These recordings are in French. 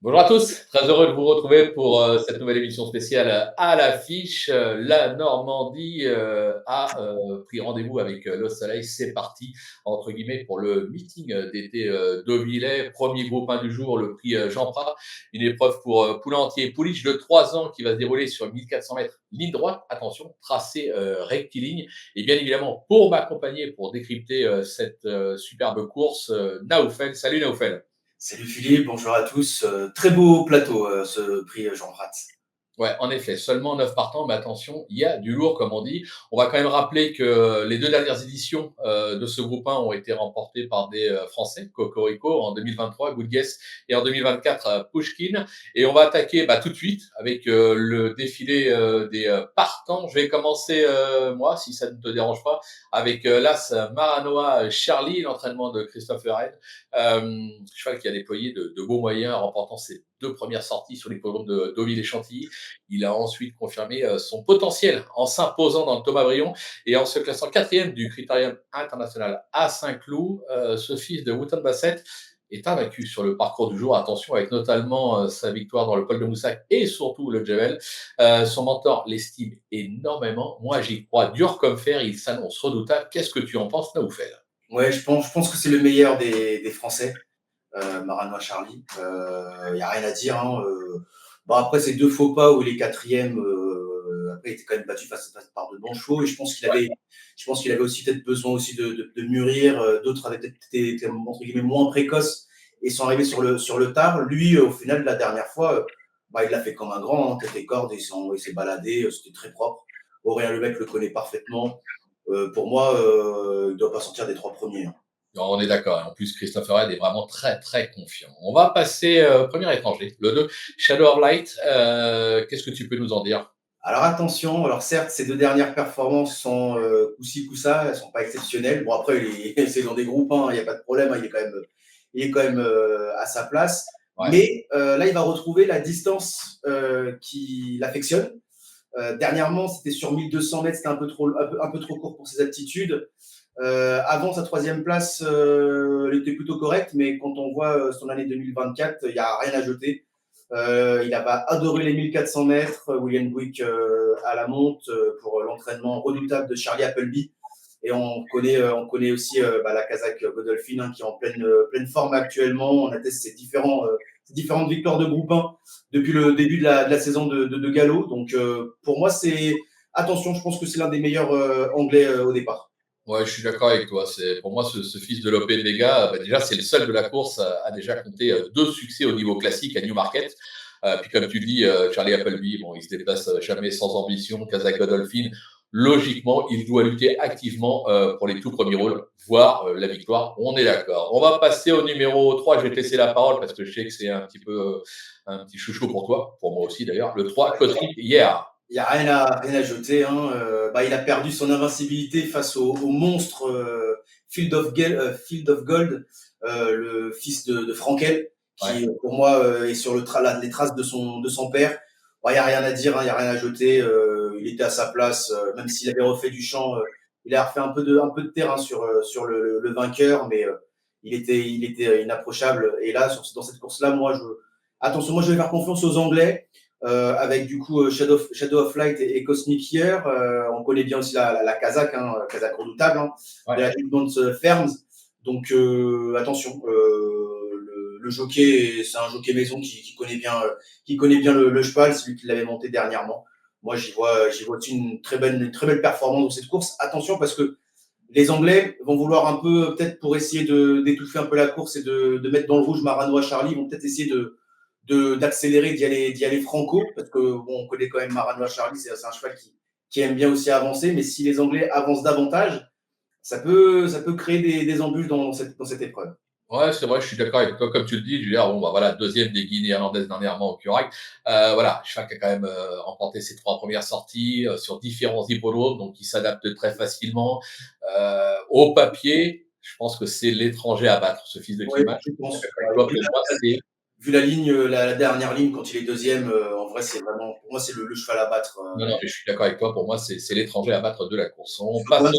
Bonjour à tous, très heureux de vous retrouver pour cette nouvelle émission spéciale à l'affiche. La Normandie a pris rendez-vous avec le soleil. C'est parti, entre guillemets, pour le meeting d'été d'Auvilley. Premier groupe 1 du jour, le prix Jean Prat. Une épreuve pour poulet entier et pouliche de 3 ans qui va se dérouler sur 1400 mètres. Ligne droite, attention, tracé rectiligne. Et bien évidemment, pour m'accompagner, pour décrypter cette superbe course, Naoufel. Salut Naoufel. Salut Philippe, bonjour à tous. Très beau plateau, ce prix Jean Prat. Ouais, en effet, seulement 9 partants, mais attention, il y a du lourd, comme on dit. On va quand même rappeler que les 2 dernières éditions de ce groupe 1 ont été remportées par des Français, Cocorico en 2023, Good Guess, et en 2024, Pushkin. Et on va attaquer tout de suite avec le défilé des partants. Je vais commencer, moi, si ça ne te dérange pas, avec l'As Maranoa Charlie, l'entraînement de Christopher Head. Cheval qui a déployé de beaux moyens en remportant ses 2 premières sorties sur l'hippodrome de Deauville et Chantilly. Il a ensuite confirmé son potentiel en s'imposant dans le Thomas Brion et en se classant quatrième du Critérium international à Saint-Cloud. Ce fils de Wotton Bassett est invaincu sur le parcours du jour. Attention, avec notamment sa victoire dans le col de Moussac et surtout le Djevel. Son mentor l'estime énormément. Moi, j'y crois dur comme fer. Il s'annonce redoutable. Qu'est-ce que tu en penses, Naoufel? Ouais, je pense que c'est le meilleur des Français, Maranoa Charlie. Il n'y a rien à dire, hein. Bon, après, ces deux faux pas où il est quatrième, après, il était quand même battu face par de bons chevaux. Et je pense qu'il avait aussi peut-être besoin aussi de mûrir. D'autres avaient peut-être été, entre guillemets, moins précoces et sont arrivés sur le tard. Lui, au final, la dernière fois, il l'a fait comme un grand, hein, tête et corde, il s'est baladé, c'était très propre. Aurélien Lebec le connaît parfaitement. Pour moi, il ne doit pas sortir des trois premiers, hein. Non, on est d'accord. En plus, Christopher Head est vraiment très, très confiant. On va passer premier étranger, le 2, Shadow of Light. Qu'est-ce que tu peux nous en dire? Alors attention, alors certes, ces deux dernières performances sont coup-ci, coup-ça, elles sont pas exceptionnelles. Bon, après, c'est dans des groupes, hein, il n'y a pas de problème, hein, il est quand même à sa place. Ouais. Mais là, il va retrouver la distance qui l'affectionne. Dernièrement, c'était sur 1200 mètres, c'était un peu trop court pour ses aptitudes. Avant sa troisième place, elle était plutôt correcte, mais quand on voit son année 2024, il n'y a rien à jeter. Il a adoré les 1400 mètres. William Buick à la monte pour l'entraînement redoutable de Charlie Appleby. Et on connaît aussi la Kazakh Godolphin, hein, qui est en pleine forme actuellement. On atteste ses différentes victoires de groupe 1 depuis le début de la saison de galop. Donc pour moi, attention, je pense que c'est l'un des meilleurs anglais au départ. Ouais, je suis d'accord avec toi. C'est pour moi ce fils de Lope de Vega. Déjà, c'est le seul de la course à déjà compter 2 succès au niveau classique à Newmarket. Puis comme tu dis, Charlie Appleby, bon, il se déplace jamais sans ambition. Kazakh Godolphin, logiquement, il doit lutter activement pour les tout premiers rôles, voire la victoire. On est d'accord. On va passer au numéro 3. Je vais te laisser la parole parce que je sais que c'est un petit peu un petit chouchou pour toi, pour moi aussi d'ailleurs. Le 3, Cosmic Yeah. Il n'y a rien à jeter, hein. Il a perdu son invincibilité face au monstre Field of Gold, le fils de Frankel, Ouais. qui pour moi est sur les traces de son père. Il n'y a rien à dire, hein, il n'y a rien à jeter. Il était à sa place, même s'il avait refait du champ, il a refait un peu de terrain sur le vainqueur, mais il était inapprochable. Et là, dans cette course-là, attention, moi je vais faire confiance aux Anglais. Avec du coup Shadow of Light et Cosmic Year. On connaît bien aussi la Kazakh, hein, Kazakh redoutable, hein, de Ouais. la Edmonds Ferms. Donc attention, le jockey, c'est un jockey maison qui connaît bien le cheval, celui qui l'avait monté dernièrement. Moi, j'y vois aussi une très belle performance dans cette course. Attention parce que les Anglais vont vouloir un peu, peut-être pour essayer d'étouffer un peu la course et de mettre dans le rouge Maranoa Charlie, vont peut-être essayer d'accélérer, d'y aller franco, parce que bon, on connaît quand même Maranoa Charlie, c'est un cheval qui aime bien aussi avancer, mais si les Anglais avancent davantage, ça peut créer des embûches dans cette épreuve. Ouais, c'est vrai, je suis d'accord avec toi. Comme tu le dis, Julien, bon, voilà, deuxième des Guinées irlandaises dernièrement au Curac. Voilà, cheval qui a quand même remporté ses 3 premières sorties sur différents hippodromes, donc il s'adapte très facilement. Au papier, je pense que c'est l'étranger à battre, ce fils de Oui, Kliman. Je je suis pense. d'accord avec toi. Pour moi, c'est vu la ligne, la dernière ligne, quand il est deuxième, en vrai, c'est vraiment, pour moi, c'est le cheval à battre. Non, non, mais je suis d'accord avec toi. Pour moi, c'est l'étranger à battre de la course. On Pour passe moi, au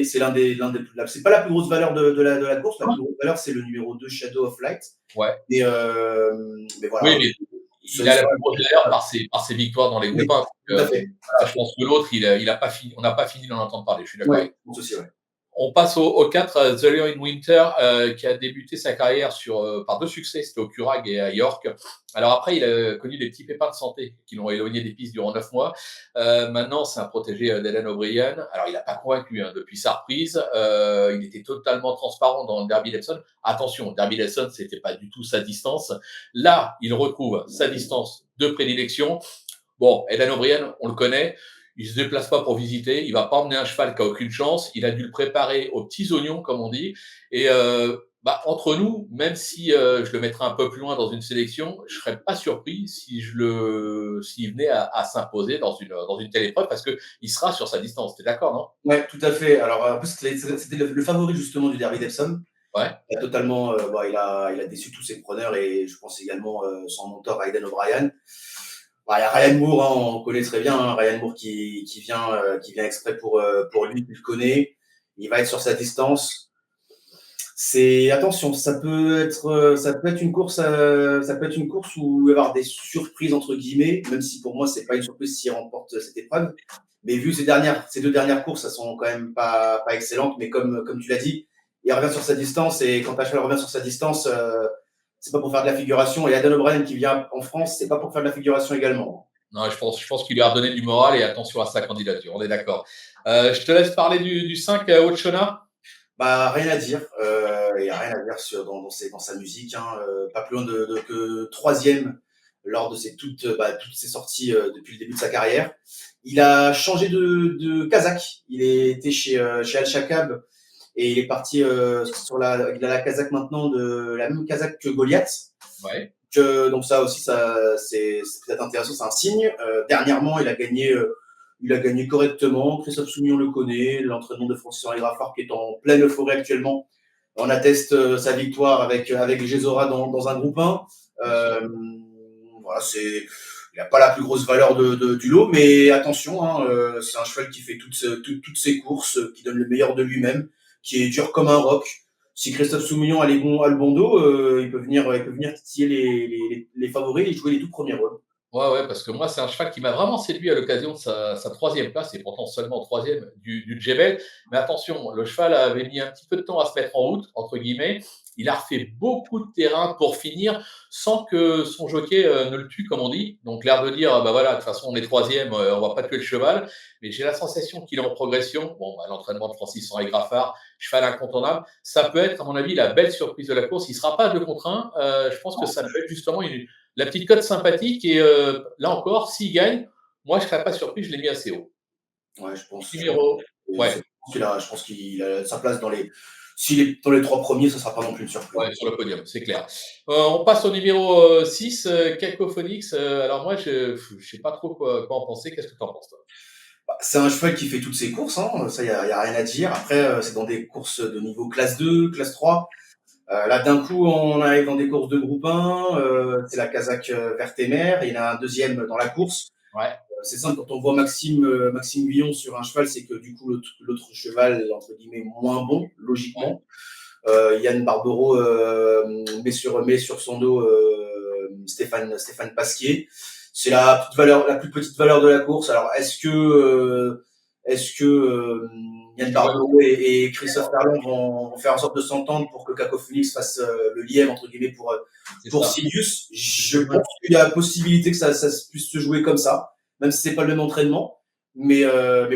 c'est l'un des c'est pas la plus grosse valeur de la course. La plus grosse valeur, c'est le numéro 2 Shadow of Light. ouais. Mais Oui, voilà, mais ce il a la sera plus grosse valeur par ses victoires dans les oui, groupes 1. tout à fait. Je pense que l'autre, il a pas fini, on n'a pas fini d'en entendre parler. Je suis d'accord Ouais, avec je pense aussi, ouais. On passe au 4, The Leo in Winter, qui a débuté sa carrière par deux succès, c'était au Curragh et à York. Alors après, il a connu des petits pépins de santé qui l'ont éloigné des pistes durant 9 mois. Maintenant, c'est un protégé d'Ellen O'Brien. Alors, il n'a pas convaincu depuis sa reprise. Il était totalement transparent dans le Derby d'Epsom. Attention, Derby d'Epsom, c'était pas du tout sa distance. Là, il retrouve sa distance de prédilection. Bon, Eden O'Brien, on le connaît, il se déplace pas pour visiter, il va pas emmener un cheval qui a aucune chance, il a dû le préparer aux petits oignons, comme on dit. Et entre nous, même si je le mettrais un peu plus loin dans une sélection, je serais pas surpris s'il venait à s'imposer dans une telle épreuve parce que il sera sur sa distance. T'es d'accord, non? Ouais, tout à fait. Alors, en plus, c'était le favori justement du Derby d'Epsom. Ouais. Il a totalement, il a déçu tous ses preneurs et je pense également son mentor Aidan O'Brien. Bah, il y a Ryan Moore, hein, on connaît très bien, hein, Ryan Moore qui vient exprès pour lui, il le connaît. Il va être sur sa distance. C'est attention, ça peut être une course, ça peut être une course où il va y avoir des surprises entre guillemets, même si pour moi c'est pas une surprise s'il remporte cette épreuve. Mais vu ces deux dernières courses, elles sont quand même pas excellentes. Mais comme tu l'as dit, il revient sur sa distance et quand un cheval revient sur sa distance, c'est pas pour faire de la figuration. Et Adam O'Brien qui vient en France, c'est pas pour faire de la figuration également. Non, je pense qu'il lui a redonné du moral et attention à sa candidature, on est d'accord. Je te laisse parler du 5, Ochona. Bah, rien à dire. Il n'y a rien à dire dans sa musique, hein. Pas plus loin que troisième lors de toutes ses sorties depuis le début de sa carrière. Il a changé de Kazakh. Il était chez Al Shakab et il est parti il a la Kazakh maintenant, de la même Kazakh que Goliath. Ouais. Donc ça aussi, c'est peut-être intéressant, c'est un signe. Dernièrement, il a gagné correctement. Christophe Soumillon le connaît. L'entraînement de Francis-Henri Graffard qui est en pleine euphorie actuellement. On atteste sa victoire avec Gesora dans un groupe 1. Bien sûr. Voilà, il n'a pas la plus grosse valeur du lot, mais attention, hein, c'est un cheval qui fait toutes ses courses, qui donne le meilleur de lui-même, qui est dur comme un roc. Si Christophe Soumillon a le bon dos, il peut venir titiller les favoris et jouer les tout premiers rôles. Ouais, ouais, parce que moi, c'est un cheval qui m'a vraiment séduit à l'occasion de sa troisième place, et pourtant seulement troisième du Djebel. Mais attention, le cheval avait mis un petit peu de temps à se mettre en route, entre guillemets. Il a refait beaucoup de terrain pour finir sans que son jockey ne le tue, comme on dit. Donc, l'air de dire, bah voilà, de toute façon, on est troisième, on va pas tuer le cheval. Mais j'ai la sensation qu'il est en progression. Bon, l'entraînement de Francis-Henri Graffard, cheval incontournable. Ça peut être, à mon avis, la belle surprise de la course. Il ne sera pas 2 contre 1. Je pense que ça peut être justement la petite cote sympathique. Et là encore, s'il gagne, moi, je ne serais pas surpris, je l'ai mis assez haut. Ouais, je pense. Numéro. Ouais, Je pense qu'il a sa place s'il est dans les trois premiers, ce ne sera pas non plus une surprise. ouais, sur le podium, c'est clair. On passe au numéro 6, Cacophonix. Alors moi, je ne sais pas trop quoi en penser. Qu'est-ce que tu en penses, toi? Bah, c'est un cheval qui fait toutes ses courses, hein, ça, y a rien à dire. Après, c'est dans des courses de niveau classe 2, classe 3. Là, d'un coup, on arrive dans des courses de groupe 1. C'est la Kazakh Vertemer. Il y en a un deuxième dans la course. Ouais, C'est simple, quand on voit Maxime Guillon sur un cheval, c'est que du coup, l'autre cheval est entre guillemets moins bon, ouais. logiquement. Yann Barbero met sur son dos Stéphane Pasquier. C'est la plus petite valeur de la course. Alors, est-ce que Yann Je vois. Barbero et Christophe Ferland vont faire en sorte de s'entendre pour que Caco Phoenix fasse le lièvre entre guillemets C'est pour ça. Silius? Je pense qu'il y a possibilité que ça puisse se jouer comme ça, même si c'est pas le même entraînement. Mais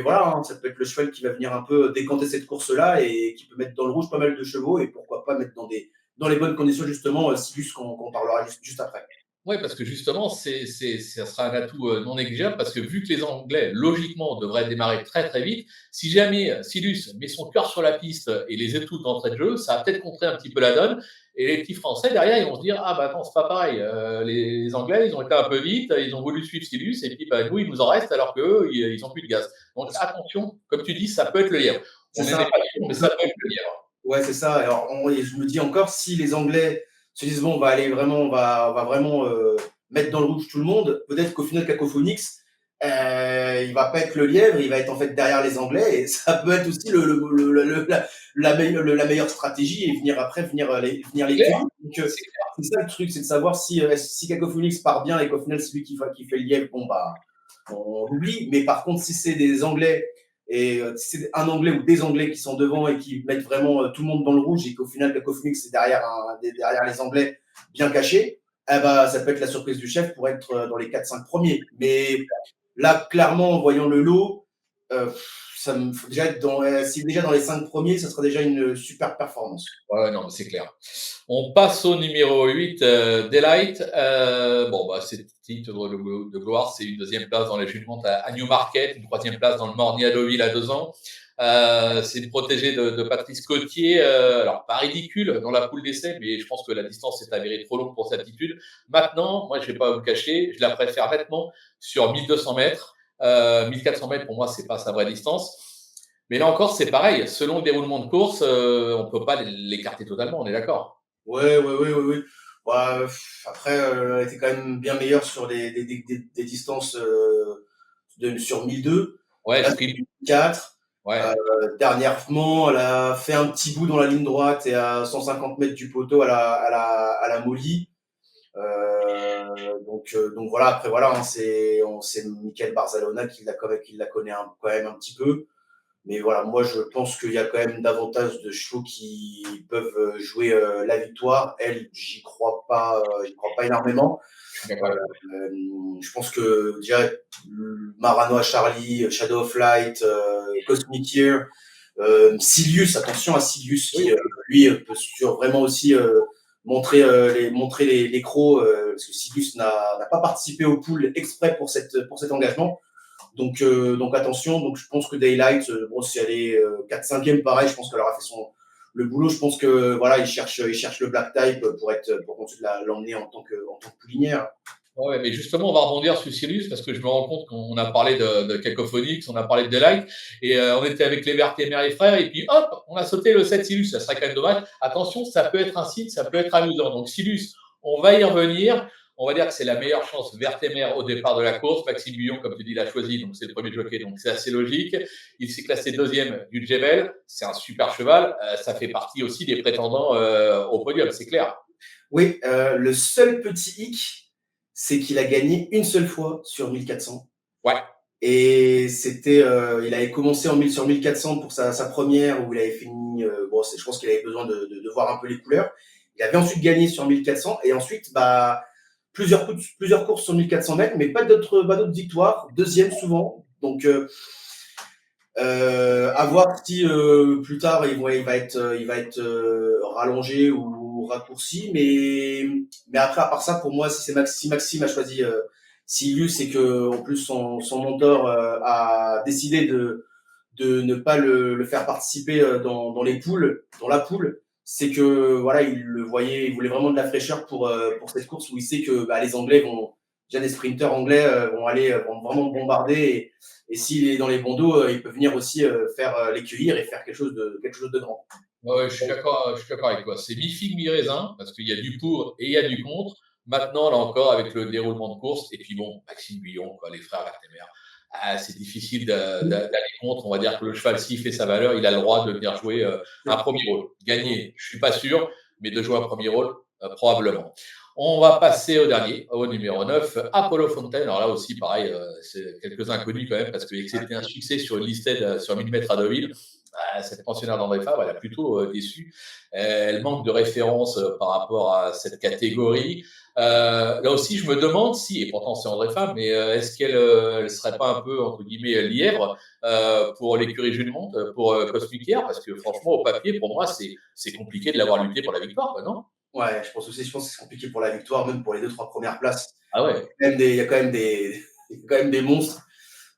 voilà, hein, ça peut être le cheval qui va venir un peu décanter cette course-là et qui peut mettre dans le rouge pas mal de chevaux et pourquoi pas mettre dans les bonnes conditions, justement, Silius qu'on parlera juste après. Oui, parce que justement, ça sera un atout non négligeable, parce que vu que les Anglais, logiquement, devraient démarrer très très vite, si jamais Silus met son cœur sur la piste et les étouffe d'entrée de jeu, ça va peut-être contrer un petit peu la donne. Et les petits Français, derrière, ils vont se dire, ah bah attends, c'est pas pareil. Les Anglais, ils ont été un peu vite, ils ont voulu suivre Silus, et puis bah, nous, il nous en reste, alors qu'eux, ils n'ont plus de gaz. Donc attention, comme tu dis, ça peut être le lièvre. C'est On n'en est ça. pas sûr, mais ça peut être le lièvre. Ouais, c'est ça. Alors, je me dis encore, si les Anglais se disent bon, on va vraiment mettre dans le rouge tout le monde. Peut-être qu'au final, Cacophonix, il va pas être le lièvre, il va être en fait derrière les Anglais. Et ça peut être aussi la meilleure stratégie et venir les cueillir. Donc, c'est ça le truc, c'est de savoir si Cacophonix part bien et qu'au final, c'est lui qui fait le lièvre, bon, bah, on l'oublie. Mais par contre, si c'est des Anglais et si c'est un Anglais ou des Anglais qui sont devant et qui mettent vraiment tout le monde dans le rouge et qu'au final, Cacophonix est derrière les Anglais bien cachés, eh ben, ça peut être la surprise du chef pour être dans les 4-5 premiers. Mais là, clairement, en voyant le lot, ça me faut déjà être si déjà dans les 5 premiers, ça sera déjà une super performance. Ouais, non, mais c'est clair. On passe au numéro 8, Delight. Bon, bah, c'est titre de gloire, c'est une deuxième place dans les jugements à Newmarket, une troisième place dans le Morny à Deauville à 2 ans. C'est une protégée de Patrice Cotier, alors pas ridicule dans la poule d'essai, mais je pense que la distance s'est avérée trop longue pour cette attitude. Maintenant, moi, je vais pas vous le cacher, je la préfère nettement sur 1200 mètres. 1400 mètres, pour moi, c'est pas sa vraie distance. Mais là encore, c'est pareil. Selon le déroulement de course, on ne peut pas l'écarter totalement, on est d'accord. Ouais. Ouais, après, elle était quand même bien meilleure sur des distances sur 1002. Ouais, Là, sprint. 4. Ouais. Dernièrement, elle a fait un petit bout dans la ligne droite et à 150 mètres du poteau, elle a molli. Donc voilà, après voilà, hein, c'est Michael Barzalona qui la connaît quand même un petit peu. Mais voilà, moi je pense qu'il y a quand même davantage de chevaux qui peuvent jouer la victoire. Elle, j'y crois pas énormément. Je pense que déjà Marano à Charlie, Shadow of Light, Cosmic Year, Silius, attention à Silius qui lui peut vraiment aussi montrer les crocs parce que Silius n'a pas participé au pool exprès pour cet engagement. Donc attention, donc je pense que Daylight, bon, si elle est 4-5e, pareil, je pense qu'elle aura fait le boulot. Je pense que voilà, il cherche le black type pour continuer de l'emmener en tant que poulinière. Ouais, mais justement, on va rebondir sur Sirius parce que je me rends compte qu'on a parlé de Cacophonix, on a parlé de Delight et on était avec les Vertémères et frères et puis hop, on a sauté le 7 Sirius. Ça serait quand même dommage. Attention, ça peut être un site, ça peut être amusant. Donc Sirius, on va y revenir. On va dire que c'est la meilleure chance Vertémère au départ de la course. Maxime Guyon, comme tu dis, l'a choisi, donc c'est le premier jockey, donc c'est assez logique. Il s'est classé deuxième du Jebel. C'est un super cheval. Ça fait partie aussi des prétendants au podium, c'est clair. Oui, le seul petit hic, c'est qu'il a gagné une seule fois sur 1400. Ouais. Et il avait commencé sur 1400 pour sa première où il avait fini. Je pense qu'il avait besoin de voir un peu les couleurs. Il avait ensuite gagné sur 1400 et ensuite, plusieurs courses sur 1400 mètres, mais pas d'autres victoires. Deuxième souvent. Donc, à voir si plus tard il va être rallongé ou raccourci. Mais après, à part ça, pour moi, si Maxime a choisi Silius, c'est que en plus son mentor a décidé de ne pas le faire participer dans la poule, c'est que voilà, il voulait vraiment de la fraîcheur pour cette course où il sait que les Anglais déjà des sprinters anglais vont vraiment bombarder et s'il est dans les bons dos, il peut venir aussi faire les cueillir et faire quelque chose de grand. Ouais, je suis d'accord avec toi. C'est mi-figue, mi-raisin, parce qu'il y a du pour et il y a du contre. Maintenant, là encore, avec le déroulement de course, et puis bon, Maxime Guyon, les frères Vertémère, c'est difficile d'aller contre. On va dire que le cheval, s'il fait sa valeur, il a le droit de venir jouer un premier rôle. Gagner, je suis pas sûr, mais de jouer un premier rôle, probablement. On va passer au dernier, au numéro 9, Apollo Fontaine. Alors là aussi, pareil, c'est quelques inconnus quand même, parce que c'était un succès sur une listed sur 1000 mètres à Deauville. Cette pensionnaire d'André Fabre, elle a plutôt déçu. Elle manque de référence par rapport à cette catégorie. Là aussi, je me demande si, et pourtant c'est André Fabre, mais est-ce qu'elle ne serait pas un peu, entre guillemets, lièvre pour l'écurie Jules Monte, pour Cosmic Air, parce que franchement, au papier, pour moi, c'est compliqué de l'avoir lutté pour la victoire, quoi, non? Ouais, je pense que c'est compliqué pour la victoire, même pour les 2-3 premières places. Ah ouais. Il y a quand même des monstres.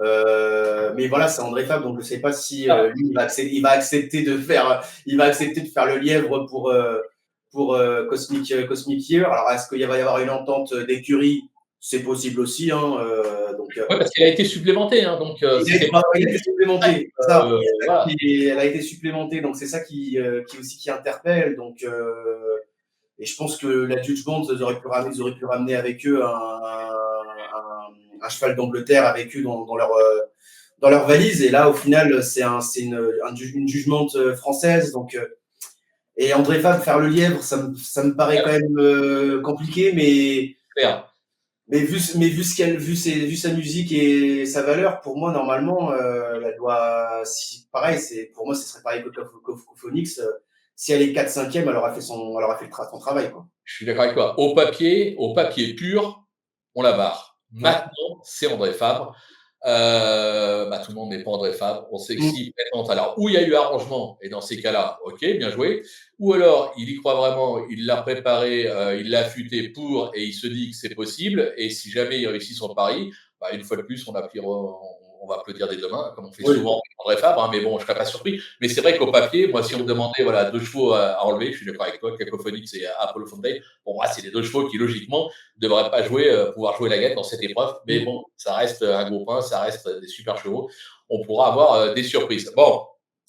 Mais voilà, c'est André Fabre, donc je ne sais pas si lui, il va accepter de faire le lièvre pour Cosmic Year. Alors, est-ce qu'il va y avoir une entente d'écurie? C'est possible aussi. Hein, ouais, parce qu'elle a été supplémentée. Hein, donc, elle a été supplémentée. voilà. Elle a été supplémentée, donc c'est ça qui interpelle. Donc, Et je pense que la Judgment, ils auraient pu ramener avec eux un cheval d'Angleterre avec eux dans leur valise. Et là, au final, c'est une Judgment française. Donc, et André Fab faire le lièvre, ça me paraît quand même compliqué, Clair. vu sa musique et sa valeur, pour moi, normalement, elle doit, si, pareil, pour moi, ce serait pareil que Cophonix. Si elle est 4-5e, elle aura fait son travail, quoi. Je suis d'accord avec toi. Au papier pur, on la barre. Ouais. Maintenant, c'est André Fabre. Tout le monde n'est pas André Fabre. On sait que Mm. s'il présente, alors, où il y a eu arrangement, et dans ces cas-là, ok, bien joué. Ou alors, il y croit vraiment, il l'a préparé, il l'a affûté pour, et il se dit que c'est possible. Et si jamais il réussit son pari, une fois de plus, on va applaudir des deux mains, comme on fait Oui. souvent avec André Fabre, hein, mais bon, je ne serais pas surpris. Mais c'est vrai qu'au papier, moi, si on me demandait voilà, deux chevaux à enlever, je suis d'accord avec toi, Cacophonix et Apollo Fontaine, pour moi, c'est les deux chevaux qui, logiquement, ne devraient pas pouvoir jouer la gagne dans cette épreuve. Mais Mm. bon, ça reste un groupe 1, ça reste des super chevaux. On pourra avoir des surprises. Bon,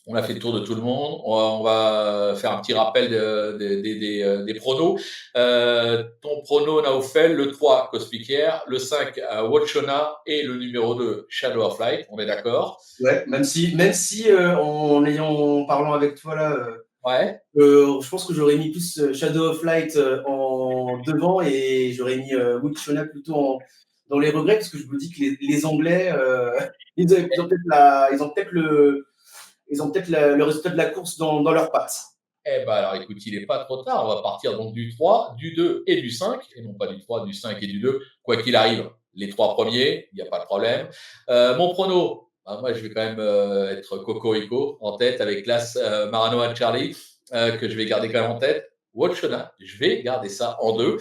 on a fait le tour de tout le monde. On va faire un petit rappel des pronos. Ton prono, Naoufel, le 3, Cospicaire, le 5, Watchona et le numéro 2, Shadow of Light. On est d'accord? Ouais, même si en parlant avec toi là, Ouais. je pense que j'aurais mis plus Shadow of Light en devant et j'aurais mis Witchona plutôt dans les regrets parce que je me dis que les Anglais, ils ont peut-être le résultat de la course dans leurs pattes. Eh ben alors écoute, il n'est pas trop tard. On va partir donc du 3, du 2 et du 5, et non pas du 3, du 5 et du 2. Quoi qu'il arrive, les trois premiers, il n'y a pas de problème. Mon prono, moi je vais quand même être Cocorico en tête avec l'As Maranoa Charlie, que je vais garder quand même en tête. Watchona, je vais garder ça en 2.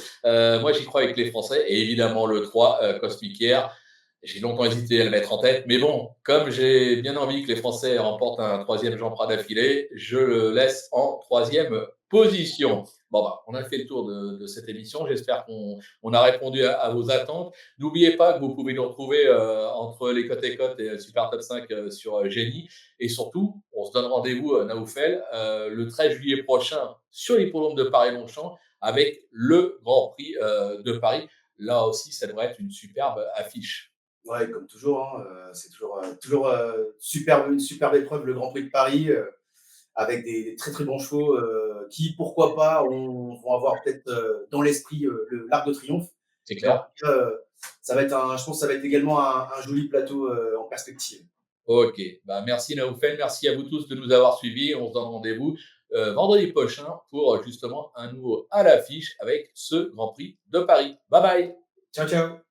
Moi j'y crois avec les Français, et évidemment le 3, Cosmic Air. J'ai longtemps hésité à le mettre en tête, mais bon, comme j'ai bien envie que les Français remportent un troisième Jean Prat d'affilée, je le laisse en troisième position. Bon, on a fait le tour de cette émission. J'espère qu'on a répondu à vos attentes. N'oubliez pas que vous pouvez nous retrouver entre les cotes et cotes et Super Top 5 sur Génie. Et surtout, on se donne rendez-vous, Naoufel, le 13 juillet prochain sur l'hippodrome de Paris-Longchamp avec le Grand Prix de Paris. Là aussi, ça devrait être une superbe affiche. Ouais, comme toujours, hein, c'est toujours une superbe épreuve, le Grand Prix de Paris, avec des très très bons chevaux qui, pourquoi pas, vont avoir peut-être dans l'esprit l'Arc de Triomphe. C'est Mais en clair? tout cas, je pense que ça va être également un joli plateau en perspective. Ok, merci Naoufel, merci à vous tous de nous avoir suivis. On se donne rendez-vous vendredi prochain pour justement un nouveau à l'affiche avec ce Grand Prix de Paris. Bye bye. Ciao, ciao.